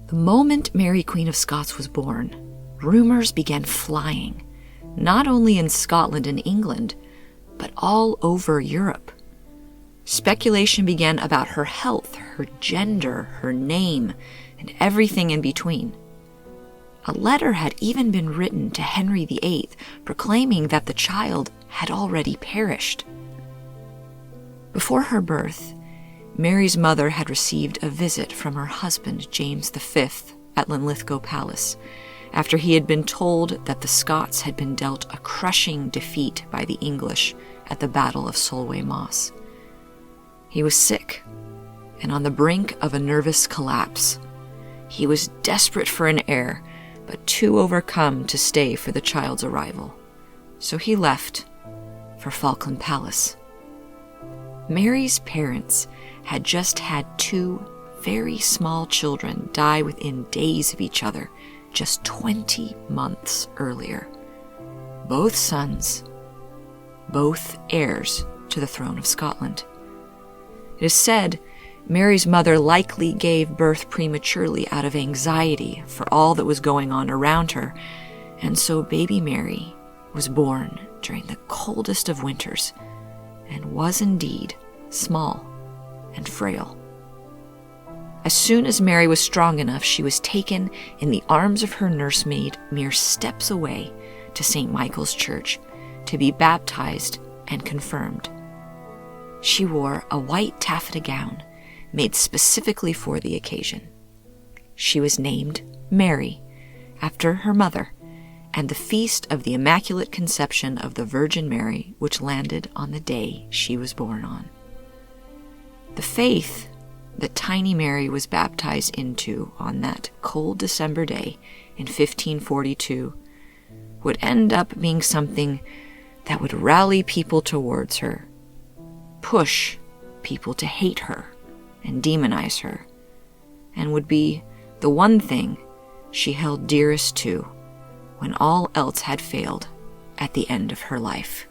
The moment Mary, Queen of Scots was born, rumors began flying, not only in Scotland and England, but all over Europe. Speculation began about her health, her gender, her name, and everything in between. A letter had even been written to Henry VIII proclaiming that the child had already perished. Before her birth, Mary's mother had received a visit from her husband, James V, at Linlithgow Palace, after he had been told that the Scots had been dealt a crushing defeat by the English at the Battle of Solway Moss. He was sick and on the brink of a nervous collapse. He was desperate for an heir, but too overcome to stay for the child's arrival. So he left for Falkland Palace. Mary's parents had just had 2 very small children die within days of each other, just 20 months earlier. Both sons, both heirs to the throne of Scotland. It is said Mary's mother likely gave birth prematurely out of anxiety for all that was going on around her, and so baby Mary was born during the coldest of winters and was indeed small and frail. As soon as Mary was strong enough, she was taken in the arms of her nursemaid mere steps away to St. Michael's Church to be baptized and confirmed. She wore a white taffeta gown made specifically for the occasion. She was named Mary, after her mother, and the feast of the Immaculate Conception of the Virgin Mary, which landed on the day she was born on. The faith that tiny Mary was baptized into on that cold December day in 1542 would end up being something that would rally people towards her, push people to hate her and demonize her, and would be the one thing she held dearest to when all else had failed at the end of her life.